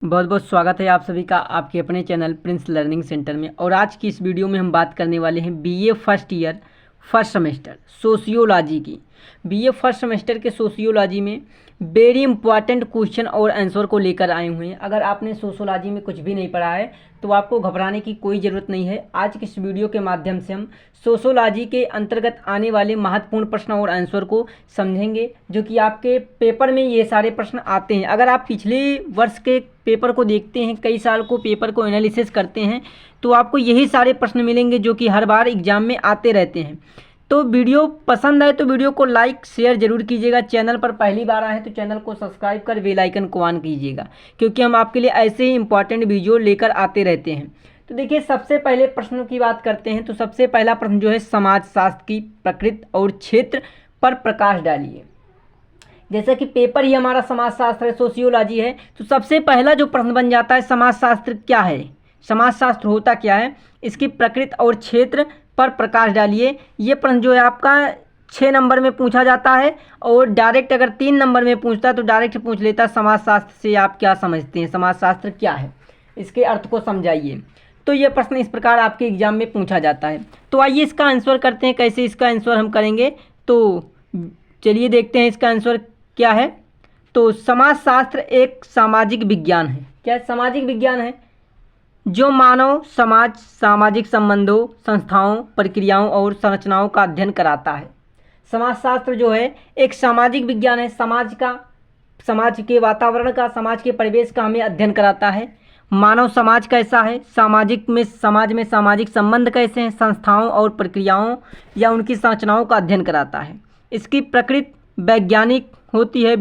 बहुत बहुत स्वागत है आप सभी का आपके अपने चैनल प्रिंस लर्निंग सेंटर में। और आज की इस वीडियो में हम बात करने वाले हैं BA first year first semester sociology की। बीए फर्स्ट सेमेस्टर के सोशियोलॉजी में वेरी इंपॉर्टेंट क्वेश्चन और आंसर को लेकर आए हुए हैं। अगर आपने सोशियोलॉजी में कुछ भी नहीं पढ़ा है तो आपको घबराने की कोई ज़रूरत नहीं है। आज की इस वीडियो के माध्यम से हम सोशियोलॉजी के अंतर्गत आने वाले महत्वपूर्ण प्रश्न और आंसर को समझेंगे, जो कि आपके पेपर में ये सारे प्रश्न आते हैं। अगर आप पिछले वर्ष के पेपर को देखते हैं, कई साल को पेपर को एनालिसिस करते हैं, तो आपको यही सारे प्रश्न मिलेंगे जो कि हर बार एग्जाम में आते रहते हैं। तो वीडियो पसंद आए तो वीडियो को लाइक शेयर जरूर कीजिएगा। चैनल पर पहली बार आए तो चैनल को सब्सक्राइब कर बेल आइकन को ऑन कीजिएगा, क्योंकि हम आपके लिए ऐसे ही इंपॉर्टेंट वीडियो लेकर आते रहते हैं। तो देखिए, सबसे पहले प्रश्नों की बात करते हैं। तो सबसे पहला प्रश्न जो है, समाजशास्त्र की प्रकृति और क्षेत्र पर प्रकाश डालिए। जैसा कि पेपर ही हमारा समाजशास्त्र है, सोशियोलॉजी है, तो सबसे पहला जो प्रश्न बन जाता है, समाजशास्त्र क्या है, समाजशास्त्र होता क्या है, इसकी प्रकृति और क्षेत्र पर प्रकाश डालिए। ये प्रश्न जो है आपका 6 नंबर में पूछा जाता है, और डायरेक्ट अगर 3 नंबर में पूछता है तो डायरेक्ट पूछ लेता है समाजशास्त्र से आप क्या समझते हैं, समाजशास्त्र क्या है, इसके अर्थ को समझाइए। तो ये प्रश्न इस प्रकार आपके एग्जाम में पूछा जाता है। तो आइए इसका आंसर करते हैं। कैसे इसका आंसर हम करेंगे, तो चलिए देखते हैं इसका आंसर क्या है। तो समाजशास्त्र एक सामाजिक विज्ञान है। क्या सामाजिक विज्ञान है? जो मानव समाज, सामाजिक संबंधों, संस्थाओं, प्रक्रियाओं और संरचनाओं का अध्ययन कराता है। समाजशास्त्र जो है एक सामाजिक विज्ञान है। समाज के वातावरण का, समाज के परिवेश का हमें अध्ययन कराता है। मानव समाज कैसा है, समाज में सामाजिक संबंध कैसे हैं, संस्थाओं और प्रक्रियाओं या उनकी संरचनाओं का अध्ययन कराता है। इसकी प्रकृति वैज्ञानिक होती है,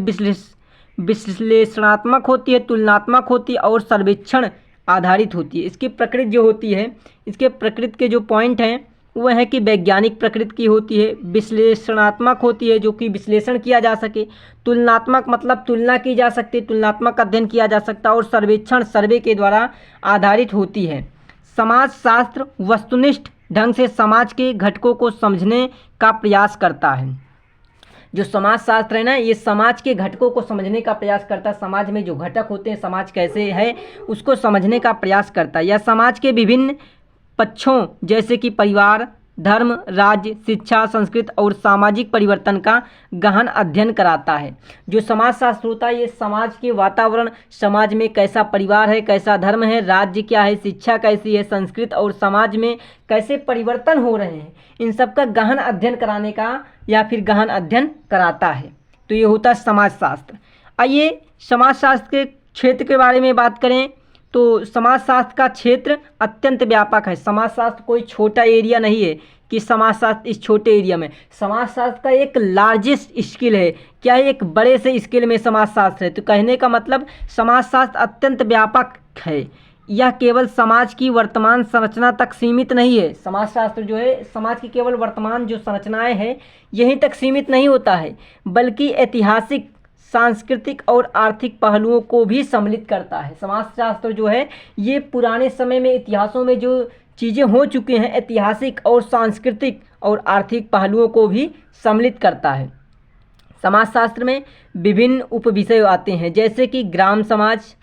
विश्लेषणात्मक होती है, तुलनात्मक होती है और सर्वेक्षण आधारित होती है। इसकी प्रकृति जो होती है, इसके प्रकृति के जो पॉइंट हैं वह है कि वैज्ञानिक प्रकृति की होती है, विश्लेषणात्मक होती है जो कि विश्लेषण किया जा सके, तुलनात्मक मतलब तुलना की जा सकती है, तुलनात्मक अध्ययन किया जा सकता है, और सर्वेक्षण सर्वे के द्वारा आधारित होती है। समाजशास्त्र वस्तुनिष्ठ ढंग से समाज के घटकों को समझने का प्रयास करता है। जो समाजशास्त्र है ना, ये समाज के घटकों को समझने का प्रयास करता है। समाज में जो घटक होते हैं, समाज कैसे है उसको समझने का प्रयास करता है। यह समाज के विभिन्न पक्षों जैसे कि परिवार, धर्म, राज्य, शिक्षा, संस्कृति और सामाजिक परिवर्तन का गहन अध्ययन कराता है। जो समाजशास्त्र होता है ये समाज के वातावरण, समाज में कैसा परिवार है, कैसा धर्म है, राज्य क्या है, शिक्षा कैसी है, संस्कृति और समाज में कैसे परिवर्तन हो रहे हैं, इन सब का गहन अध्ययन कराने का या फिर गहन अध्ययन कराता है। तो ये होता है समाजशास्त्र। आइए समाजशास्त्र के क्षेत्र के बारे में बात करें। तो समाजशास्त्र का क्षेत्र अत्यंत व्यापक है। समाजशास्त्र कोई छोटा एरिया नहीं है कि समाजशास्त्र इस छोटे एरिया में। समाजशास्त्र का एक लार्जेस्ट स्किल है। क्या है? एक बड़े से स्किल में समाजशास्त्र है। तो कहने का मतलब समाजशास्त्र अत्यंत व्यापक है। यह केवल समाज की वर्तमान संरचना तक सीमित नहीं है। समाजशास्त्र जो है समाज की केवल वर्तमान जो संरचनाएं हैं यहीं तक सीमित नहीं होता है, बल्कि ऐतिहासिक, सांस्कृतिक और आर्थिक पहलुओं को भी सम्मिलित करता है। समाजशास्त्र जो है ये पुराने समय में इतिहासों में जो चीज़ें हो चुकी हैं, ऐतिहासिक और सांस्कृतिक और आर्थिक पहलुओं को भी सम्मिलित करता है। समाजशास्त्र में विभिन्न उपविषय आते हैं, जैसे कि ग्राम समाज,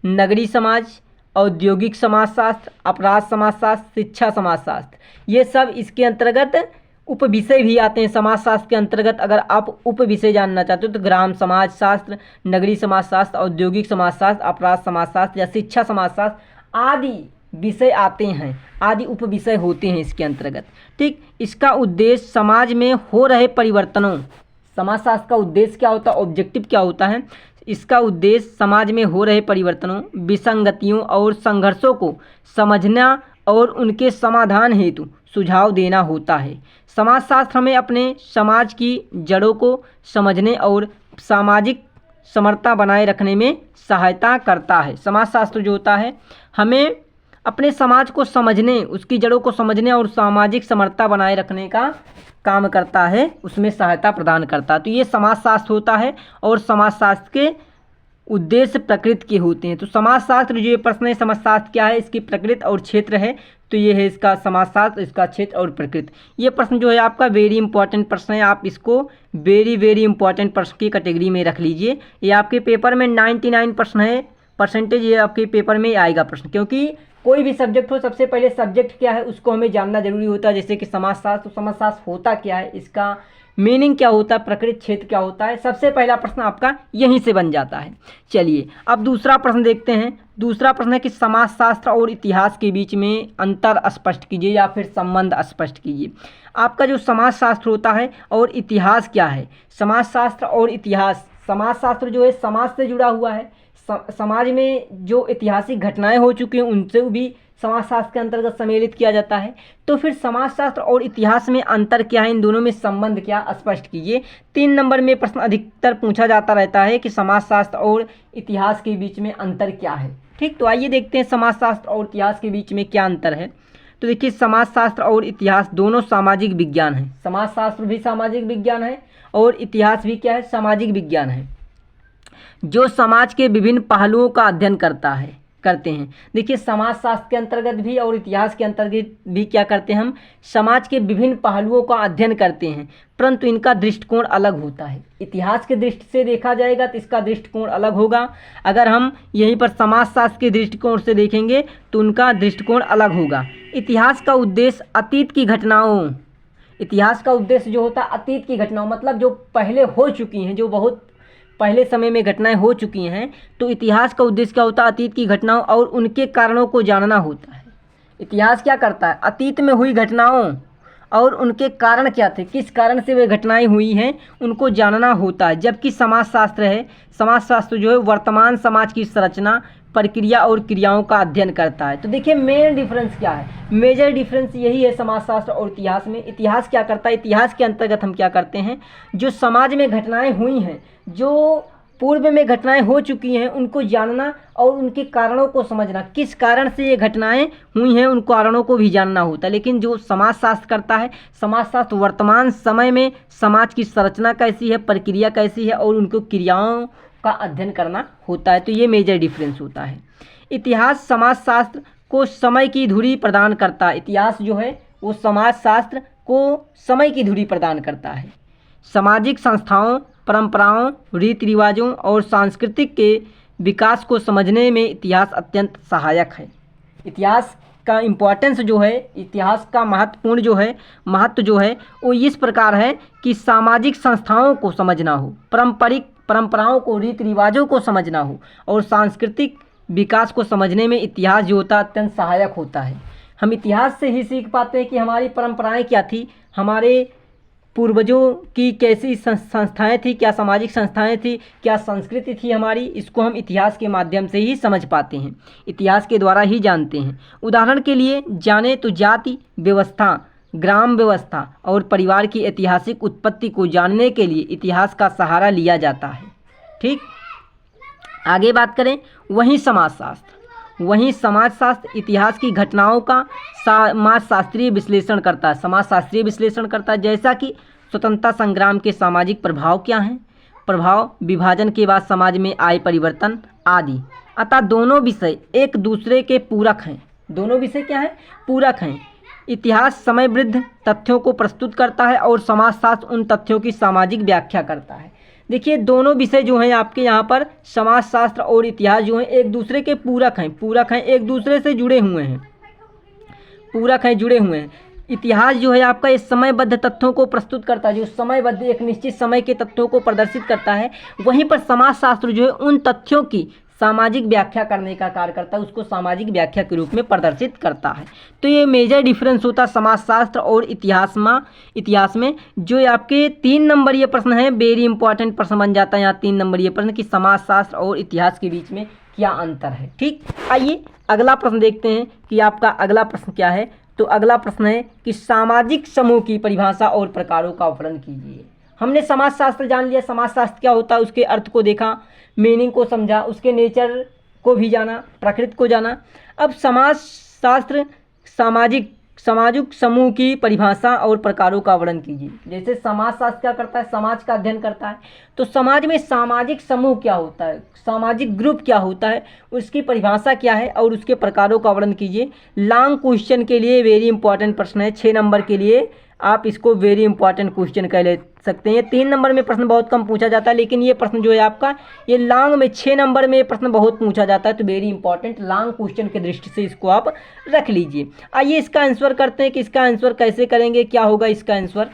नगरीय समाज, औद्योगिक समाजशास्त्र, अपराध समाजशास्त्र, शिक्षा समाजशास्त्र, ये सब इसके अंतर्गत उपविषय भी आते हैं। समाजशास्त्र के अंतर्गत अगर आप उपविषय जानना चाहते हो तो ग्राम समाजशास्त्र, नगरीय समाजशास्त्र, औद्योगिक समाजशास्त्र, अपराध समाजशास्त्र या शिक्षा समाजशास्त्र आदि विषय आते हैं, आदि उपविषय होते हैं इसके अंतर्गत। ठीक, इसका उद्देश्य समाज में हो रहे परिवर्तनों, समाजशास्त्र का उद्देश्य क्या होता है, ऑब्जेक्टिव क्या होता है, इसका उद्देश्य समाज में हो रहे परिवर्तनों, विसंगतियों और संघर्षों को समझना और उनके समाधान हेतु सुझाव देना होता है। समाजशास्त्र हमें अपने समाज की जड़ों को समझने और सामाजिक समरसता बनाए रखने में सहायता करता है। समाजशास्त्र जो होता है हमें अपने समाज को समझने, उसकी जड़ों को समझने और सामाजिक समरसता बनाए रखने का काम करता है, उसमें सहायता प्रदान करता है। तो ये समाजशास्त्र होता है, और समाजशास्त्र के उद्देश्य प्रकृति के होते हैं। तो समाजशास्त्र जो ये प्रश्न है, समाजशास्त्र क्या है, इसकी प्रकृति और क्षेत्र है, तो ये है इसका समाजशास्त्र, इसका क्षेत्र और प्रकृति। ये प्रश्न जो है आपका वेरी इंपॉर्टेंट प्रश्न है, आप इसको वेरी इंपॉर्टेंट प्रश्न की कैटेगरी में रख लीजिए। ये आपके पेपर में 99 प्रश्न है, परसेंटेज ये आपके पेपर में आएगा प्रश्न, क्योंकि कोई भी सब्जेक्ट हो सबसे पहले सब्जेक्ट क्या है उसको हमें जानना जरूरी होता है। जैसे कि समाजशास्त्र, तो समाजशास्त्र होता क्या है, इसका मीनिंग क्या होता है, प्रकृत क्षेत्र क्या होता है, सबसे पहला प्रश्न आपका यहीं से बन जाता है। चलिए अब दूसरा प्रश्न देखते हैं। दूसरा प्रश्न है कि समाजशास्त्र और इतिहास के बीच में अंतर स्पष्ट कीजिए या फिर संबंध स्पष्ट कीजिए। आपका जो समाजशास्त्र होता है और इतिहास क्या है, समाजशास्त्र और इतिहास, समाजशास्त्र जो है समाज से जुड़ा हुआ है, समाज में जो ऐतिहासिक घटनाएं हो चुकी हैं उनसे भी समाजशास्त्र के अंतर्गत सम्मिलित किया जाता है। तो फिर समाजशास्त्र और इतिहास में अंतर क्या है, इन दोनों में संबंध क्या, स्पष्ट कीजिए। 3 नंबर में प्रश्न अधिकतर पूछा जाता रहता है कि समाजशास्त्र और इतिहास के बीच में अंतर क्या है। ठीक, तो आइए देखते हैं समाजशास्त्र और इतिहास के बीच में क्या अंतर है। तो देखिए समाजशास्त्र और इतिहास दोनों सामाजिक विज्ञान है। समाजशास्त्र भी सामाजिक विज्ञान है और इतिहास भी क्या है, सामाजिक विज्ञान है, जो समाज के विभिन्न पहलुओं का अध्ययन करते हैं। देखिए समाजशास्त्र के अंतर्गत भी और इतिहास के अंतर्गत भी क्या करते हैं, हम समाज के विभिन्न पहलुओं का अध्ययन करते हैं, परंतु इनका दृष्टिकोण अलग होता है। इतिहास के दृष्टि से देखा जाएगा तो इसका दृष्टिकोण अलग होगा, अगर हम यहीं पर समाजशास्त्र के दृष्टिकोण से देखेंगे तो उनका दृष्टिकोण अलग होगा। इतिहास का उद्देश्य अतीत की घटनाओं, इतिहास का उद्देश्य जो होता है अतीत की घटनाओं, मतलब जो पहले हो चुकी हैं, जो बहुत पहले समय में घटनाएं हो चुकी हैं, तो इतिहास का उद्देश्य क्या होता है, अतीत की घटनाओं और उनके कारणों को जानना होता है। इतिहास क्या करता है, अतीत में हुई घटनाओं और उनके कारण क्या थे, किस कारण से वे घटनाएं हुई हैं, उनको जानना होता है। जबकि समाजशास्त्र है, समाजशास्त्र जो है वर्तमान समाज की संरचना, प्रक्रिया और क्रियाओं का अध्ययन करता है। तो देखिए मेन डिफरेंस क्या है, मेजर डिफरेंस यही है समाजशास्त्र और इतिहास में। इतिहास क्या करता है, इतिहास के अंतर्गत हम क्या करते हैं, जो समाज में घटनाएं हुई हैं, जो पूर्व में घटनाएं हो चुकी हैं, उनको जानना और उनके कारणों को समझना, किस कारण से ये घटनाएं हुई हैं उन कारणों को भी जानना होता है। लेकिन जो समाजशास्त्र करता है, समाजशास्त्र वर्तमान समय में समाज की संरचना कैसी है, प्रक्रिया कैसी है और उनको क्रियाओं का अध्ययन करना होता है। तो ये मेजर डिफरेंस होता है। इतिहास समाजशास्त्र को समय की धुरी प्रदान करता है। इतिहास जो है वो समाजशास्त्र को समय की धुरी प्रदान करता है। सामाजिक संस्थाओं, परंपराओं, रीति रिवाजों और सांस्कृतिक के विकास को समझने में इतिहास अत्यंत सहायक है। इतिहास का इम्पोर्टेंस जो है, इतिहास का महत्वपूर्ण जो है, महत्व जो है वो इस प्रकार है कि सामाजिक संस्थाओं को समझना हो, परंपराओं को, रीति रिवाजों को समझना हो और सांस्कृतिक विकास को समझने में इतिहास जो होता है अत्यंत सहायक होता है। हम इतिहास से ही सीख पाते हैं कि हमारी परंपराएं क्या थी, हमारे पूर्वजों की कैसी संस्थाएं थी, क्या सामाजिक संस्थाएं थी, क्या संस्कृति थी हमारी, इसको हम इतिहास के माध्यम से ही समझ पाते हैं, इतिहास के द्वारा ही जानते हैं। उदाहरण के लिए जाने तो जाति व्यवस्था, ग्राम व्यवस्था और परिवार की ऐतिहासिक उत्पत्ति को जानने के लिए इतिहास का सहारा लिया जाता है। ठीक, आगे बात करें, वहीं समाजशास्त्र इतिहास की घटनाओं का समाजशास्त्रीय विश्लेषण करता है, समाजशास्त्रीय विश्लेषण करता है, जैसा कि स्वतंत्रता संग्राम के सामाजिक प्रभाव क्या हैं, प्रभाव, विभाजन के बाद समाज में आए परिवर्तन आदि। अतः दोनों विषय एक दूसरे के पूरक हैं। दोनों विषय क्या हैं, पूरक हैं। इतिहास समयबद्ध तथ्यों को प्रस्तुत करता है और समाजशास्त्र उन तथ्यों की सामाजिक व्याख्या करता है। देखिए दोनों विषय जो हैं आपके यहाँ पर, समाजशास्त्र और इतिहास जो हैं एक दूसरे के पूरक हैं, एक दूसरे से जुड़े हुए हैं, जुड़े हुए हैं। इतिहास जो है आपका इस समयबद्ध तथ्यों को प्रस्तुत करता है, जो समयबद्ध एक निश्चित समय के तथ्यों को प्रदर्शित करता है। वहीं पर समाजशास्त्र जो है उन तथ्यों की सामाजिक व्याख्या करने का कार्य करता है, उसको सामाजिक व्याख्या के रूप में प्रदर्शित करता है। तो ये मेजर डिफरेंस होता है समाजशास्त्र और इतिहास में। जो आपके 3 नंबर ये प्रश्न है, वेरी इंपॉर्टेंट प्रश्न बन जाता है यहाँ 3 नंबर ये प्रश्न कि समाजशास्त्र और इतिहास के बीच में क्या अंतर है। ठीक, आइए अगला प्रश्न देखते हैं कि आपका अगला प्रश्न क्या है। तो अगला प्रश्न है कि सामाजिक समूह की परिभाषा और प्रकारों का वर्णन कीजिए। हमने समाजशास्त्र जान लिया, समाजशास्त्र क्या होता है, उसके अर्थ को देखा, मीनिंग को समझा, उसके नेचर को भी जाना, प्रकृति को जाना। अब समाजशास्त्र सामाजिक समूह की परिभाषा और प्रकारों का वर्णन कीजिए। जैसे समाजशास्त्र क्या करता है, समाज का अध्ययन करता है, तो समाज में सामाजिक समूह क्या होता है, सामाजिक ग्रुप क्या होता है, उसकी परिभाषा क्या है और उसके प्रकारों का वर्णन कीजिए। लॉन्ग क्वेश्चन के लिए वेरी इंपॉर्टेंट प्रश्न है, 6 नंबर के लिए आप इसको वेरी इंपॉर्टेंट क्वेश्चन कह ले सकते हैं। ये 3 नंबर में प्रश्न बहुत कम पूछा जाता है, लेकिन ये प्रश्न जो है आपका ये लॉन्ग में 6 नंबर में ये प्रश्न बहुत पूछा जाता है। तो वेरी इंपॉर्टेंट लॉन्ग क्वेश्चन की दृष्टि से इसको आप रख लीजिए। आइए इसका आंसर करते हैं कि इसका आंसर कैसे करेंगे, क्या होगा इसका आंसर।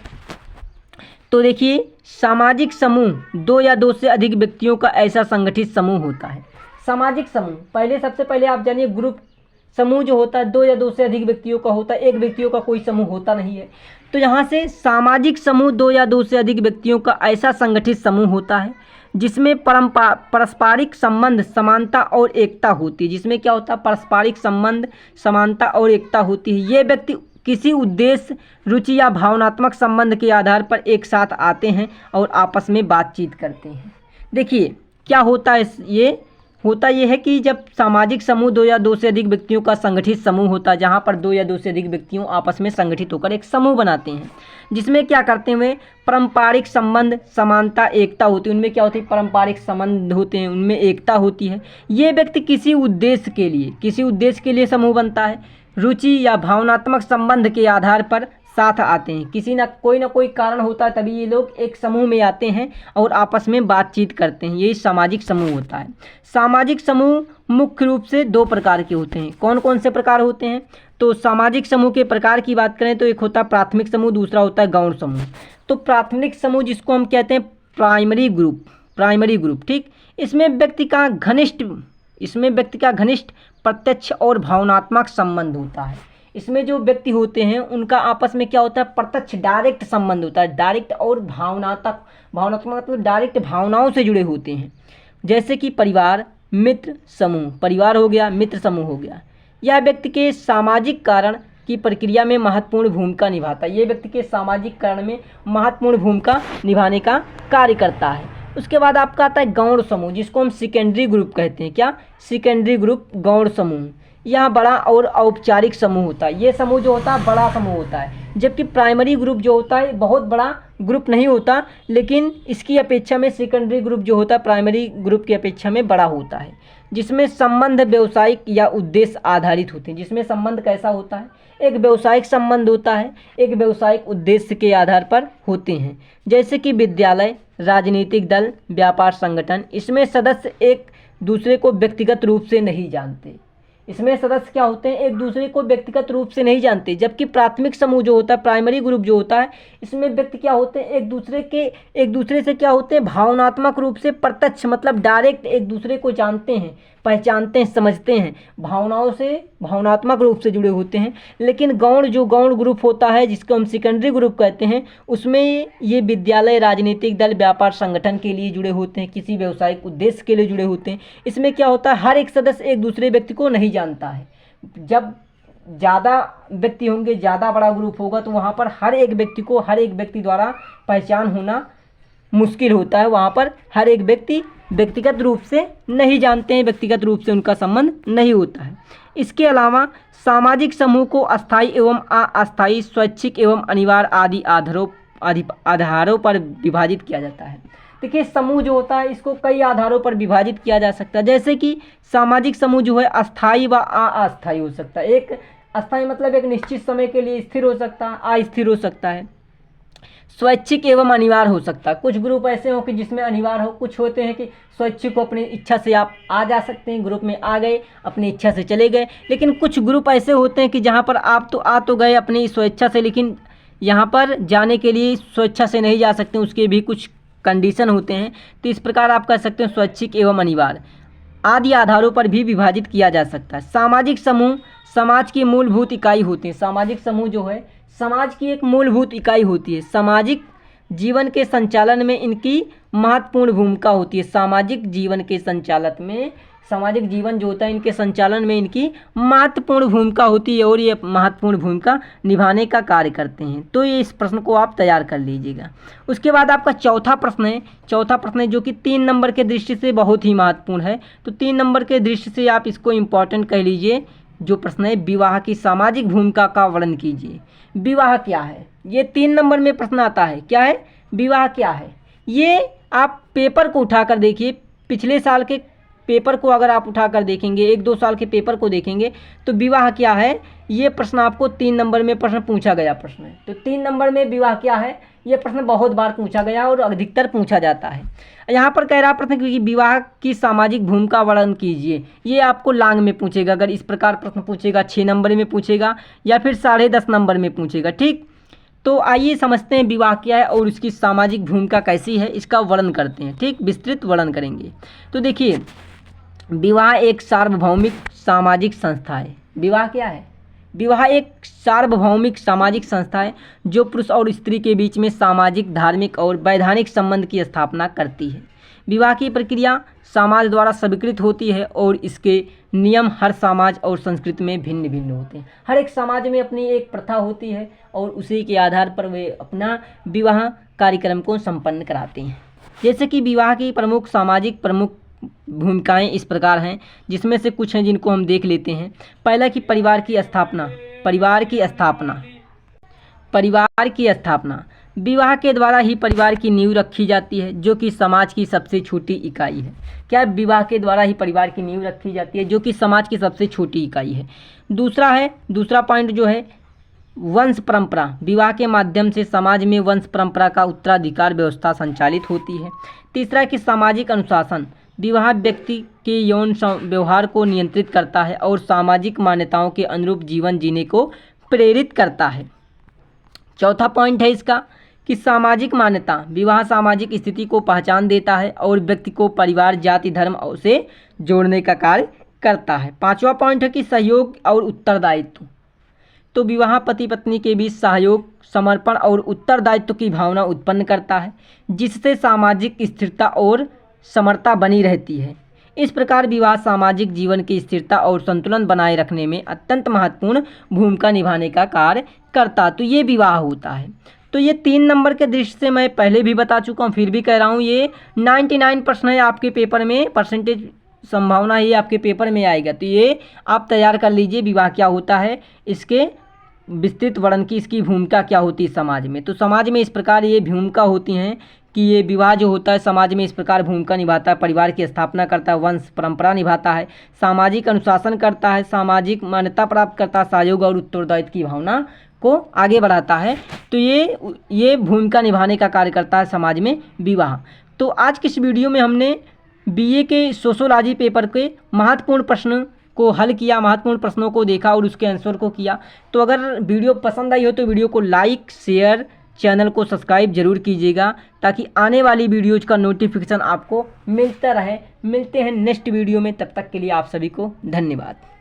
तो देखिए, सामाजिक समूह 2 या 2 से अधिक व्यक्तियों का ऐसा संगठित समूह होता है। सामाजिक समूह, पहले सबसे पहले आप जानिए, ग्रुप समूह जो होता है 2 या 2 से अधिक व्यक्तियों का होता है, एक व्यक्तियों का कोई समूह होता नहीं है। तो यहाँ से सामाजिक समूह 2 या 2 से अधिक व्यक्तियों का ऐसा संगठित समूह होता है जिसमें पारस्परिक संबंध, समानता और एकता होती है। जिसमें क्या होता है, पारस्परिक संबंध, समानता और एकता होती है। ये व्यक्ति किसी उद्देश्य, रुचि या भावनात्मक संबंध के आधार पर एक साथ आते हैं और आपस में बातचीत करते हैं। देखिए क्या होता है, ये है कि जब सामाजिक समूह 2 या 2 से अधिक व्यक्तियों का संगठित समूह होता है, जहाँ पर 2 या 2 से अधिक व्यक्तियों आपस में संगठित होकर एक समूह बनाते हैं, जिसमें क्या करते हैं, पारंपरिक संबंध, समानता, एकता होती है। उनमें क्या होती है, पारंपरिक संबंध होते हैं, उनमें एकता होती है। ये व्यक्ति किसी उद्देश्य के लिए समूह बनता है, रुचि या भावनात्मक संबंध के आधार पर साथ आते हैं। किसी ना कोई कारण होता है तभी ये लोग एक समूह में आते हैं और आपस में बातचीत करते हैं। यही सामाजिक समूह होता है। सामाजिक समूह मुख्य रूप से 2 प्रकार के होते हैं। कौन कौन से प्रकार होते हैं, तो सामाजिक समूह के प्रकार की बात करें तो एक होता है प्राथमिक समूह, दूसरा होता है गौण समूह। तो प्राथमिक समूह जिसको हम कहते हैं प्राइमरी ग्रुप, ठीक। इसमें व्यक्ति का घनिष्ठ प्रत्यक्ष और भावनात्मक संबंध होता है। इसमें जो व्यक्ति होते हैं उनका आपस में क्या होता है, प्रत्यक्ष डायरेक्ट संबंध होता है। डायरेक्ट और भावनात्मक मतलब डायरेक्ट भावनाओं से जुड़े होते हैं। जैसे कि परिवार, मित्र समूह, परिवार हो गया, मित्र समूह हो गया। यह व्यक्ति के सामाजिक कारण की प्रक्रिया में महत्वपूर्ण भूमिका निभाता है। ये व्यक्ति के सामाजिक कारण में महत्वपूर्ण भूमिका निभाने का कार्य करता है। उसके बाद आपका आता है गौण समूह, जिसको हम सेकेंडरी ग्रुप कहते हैं। क्या, सेकेंडरी ग्रुप, गौण समूह। यह बड़ा और औपचारिक समूह होता है। ये समूह जो होता है बड़ा समूह होता है, जबकि प्राइमरी ग्रुप जो होता है बहुत बड़ा ग्रुप नहीं होता, लेकिन इसकी अपेक्षा में सेकेंडरी ग्रुप जो होता है प्राइमरी ग्रुप की अपेक्षा में बड़ा होता है। जिसमें संबंध व्यावसायिक या उद्देश्य आधारित होते हैं। जिसमें संबंध कैसा होता है, एक व्यावसायिक संबंध होता है, एक व्यावसायिक उद्देश्य के आधार पर होते हैं। जैसे कि विद्यालय, राजनीतिक दल, व्यापार संगठन। इसमें सदस्य एक दूसरे को व्यक्तिगत रूप से नहीं जानते। इसमें सदस्य क्या होते हैं, एक दूसरे को व्यक्तिगत रूप से नहीं जानते। जबकि प्राथमिक समूह जो होता है, प्राइमरी ग्रुप जो होता है, इसमें व्यक्ति क्या होते हैं, एक दूसरे से क्या होते हैं, भावनात्मक रूप से प्रत्यक्ष मतलब डायरेक्ट एक दूसरे को जानते हैं, पहचानते हैं, समझते हैं, भावनाओं से भावनात्मक रूप से जुड़े होते हैं। लेकिन गौण ग्रुप होता है, जिसको हम सेकेंडरी ग्रुप कहते हैं, उसमें ये विद्यालय, राजनीतिक दल, व्यापार संगठन के लिए जुड़े होते हैं, किसी व्यवसायिक उद्देश्य के लिए जुड़े होते हैं। इसमें क्या होता है, हर एक सदस्य एक दूसरे व्यक्ति को नहीं जानता है। जब ज़्यादा व्यक्ति होंगे, ज़्यादा बड़ा ग्रुप होगा, तो वहाँ पर हर एक व्यक्ति द्वारा पहचान होना मुश्किल होता है। वहाँ पर हर एक व्यक्ति व्यक्तिगत रूप से नहीं जानते हैं, व्यक्तिगत रूप से उनका संबंध नहीं होता है। इसके अलावा सामाजिक समूह को अस्थायी एवं अस्थायी, स्वैच्छिक एवं अनिवार्य आदि आधारों पर विभाजित किया जाता है। देखिए, समूह जो होता है इसको कई आधारों पर विभाजित किया जा सकता है। जैसे कि सामाजिक समूह जो है अस्थायी व अस्थायी हो सकता है। एक अस्थायी मतलब एक निश्चित समय के लिए स्थिर हो सकता है, अस्थिर हो सकता है। स्वैच्छिक एवं अनिवार्य हो सकता है। कुछ ग्रुप ऐसे हो कि जिसमें अनिवार्य हो, कुछ होते हैं कि स्वैच्छिक को अपनी इच्छा से आप आ जा सकते हैं, ग्रुप में आ गए, अपनी इच्छा से चले गए। लेकिन कुछ ग्रुप ऐसे होते हैं कि जहाँ पर आप तो आ तो गए अपनी स्वेच्छा से, लेकिन यहाँ पर जाने के लिए स्वेच्छा से नहीं जा सकते, उसके भी कुछ कंडीशन होते हैं। तो इस प्रकार आप कह सकते हैं स्वैच्छिक एवं अनिवार्य आदि आधारों पर भी विभाजित किया जा सकता है। सामाजिक समूह समाज की मूलभूत इकाई होती है। सामाजिक समूह जो है समाज की एक मूलभूत इकाई होती है। सामाजिक जीवन के संचालन में इनकी महत्वपूर्ण भूमिका होती है। सामाजिक जीवन जो होता है इनके संचालन में इनकी महत्वपूर्ण भूमिका होती है और ये महत्वपूर्ण भूमिका निभाने का कार्य करते हैं। तो ये इस प्रश्न को आप तैयार कर लीजिएगा। उसके बाद आपका चौथा प्रश्न है जो कि 3 नंबर के दृष्टि से बहुत ही महत्वपूर्ण है। तो 3 नंबर के दृष्टि से आप इसको इम्पॉर्टेंट कह लीजिए। जो प्रश्न है, विवाह की सामाजिक भूमिका का वर्णन कीजिए। विवाह क्या है, ये 3 नंबर में प्रश्न आता है। क्या है, विवाह क्या है। ये आप पेपर को उठाकर देखिए, पिछले साल के पेपर को अगर आप उठाकर देखेंगे, 1-2 साल के पेपर को देखेंगे, तो विवाह क्या है, ये प्रश्न आपको 3 नंबर में प्रश्न पूछा गया प्रश्न है। तो 3 नंबर में विवाह क्या है, ये प्रश्न बहुत बार पूछा गया और अधिकतर पूछा जाता है। यहाँ पर कह रहा प्रश्न कि विवाह की सामाजिक भूमिका वर्णन कीजिए, ये आपको लांग में पूछेगा। अगर इस प्रकार प्रश्न पूछेगा 6 नंबर में पूछेगा या फिर 10.5 नंबर में पूछेगा। ठीक, तो आइए समझते हैं विवाह क्या है और उसकी सामाजिक भूमिका कैसी है, इसका वर्णन करते हैं। ठीक, विस्तृत वर्णन करेंगे। तो देखिए, विवाह एक सार्वभौमिक सामाजिक संस्था है। विवाह क्या है, विवाह एक सार्वभौमिक सामाजिक संस्था है जो पुरुष और स्त्री के बीच में सामाजिक, धार्मिक और वैधानिक संबंध की स्थापना करती है। विवाह की प्रक्रिया समाज द्वारा स्वीकृत होती है और इसके नियम हर समाज और संस्कृति में भिन्न भिन्न होते हैं। हर एक समाज में अपनी एक प्रथा होती है और उसी के आधार पर वे अपना विवाह कार्यक्रम को संपन्न कराते हैं। जैसे कि विवाह की प्रमुख भूमिकाएं इस प्रकार हैं, जिसमें से कुछ हैं जिनको हम देख लेते हैं। पहला कि परिवार की स्थापना। विवाह के द्वारा ही परिवार की नींव रखी जाती है, जो कि समाज की सबसे छोटी इकाई है। क्या विवाह के द्वारा ही परिवार की नींव रखी जाती है, जो कि समाज की सबसे छोटी इकाई है। दूसरा पॉइंट जो है वंश परंपरा। विवाह के माध्यम से समाज में वंश परंपरा का उत्तराधिकार व्यवस्था संचालित होती है। तीसरा कि सामाजिक अनुशासन। विवाह व्यक्ति के यौन व्यवहार को नियंत्रित करता है और सामाजिक मान्यताओं के अनुरूप जीवन जीने को प्रेरित करता है। चौथा पॉइंट है इसका कि सामाजिक मान्यता। विवाह सामाजिक स्थिति को पहचान देता है और व्यक्ति को परिवार, जाति, धर्म से जोड़ने का कार्य करता है। पांचवा पॉइंट है कि सहयोग और उत्तरदायित्व। तो विवाह पति पत्नी के बीच सहयोग, समर्पण और उत्तरदायित्व की भावना उत्पन्न करता है, जिससे सामाजिक स्थिरता और समरता बनी रहती है। इस प्रकार विवाह सामाजिक जीवन की स्थिरता और संतुलन बनाए रखने में अत्यंत महत्वपूर्ण भूमिका निभाने का कार्य करता। तो ये विवाह होता है। तो ये 3 नंबर के दृष्टि से मैं पहले भी बता चुका हूँ, फिर भी कह रहा हूँ, ये 99% है आपके पेपर में, परसेंटेज संभावना ये आपके पेपर में आएगा। तो ये आप तैयार कर लीजिए, विवाह क्या होता है, इसके विस्तृत वर्णन की, इसकी भूमिका क्या होती है समाज में। तो समाज में इस प्रकार ये भूमिका होती हैं कि ये विवाह जो होता है समाज में इस प्रकार भूमिका निभाता है। परिवार की स्थापना करता है, वंश परंपरा निभाता है, सामाजिक अनुशासन करता है, सामाजिक मान्यता प्राप्त करता है, सहयोग और उत्तरदायित्व की भावना को आगे बढ़ाता है। तो ये भूमिका निभाने का कार्य करता है समाज में विवाह। तो आज के इस वीडियो में हमने बीए के सोशियोलॉजी पेपर के महत्वपूर्ण प्रश्न को हल किया, महत्वपूर्ण प्रश्नों को देखा और उसके आंसर को किया। तो अगर वीडियो पसंद आई हो तो वीडियो को लाइक, शेयर, चैनल को सब्सक्राइब जरूर कीजिएगा, ताकि आने वाली वीडियोज़ का नोटिफिकेशन आपको मिलता रहे। मिलते हैं नेक्स्ट वीडियो में, तब तक के लिए आप सभी को धन्यवाद।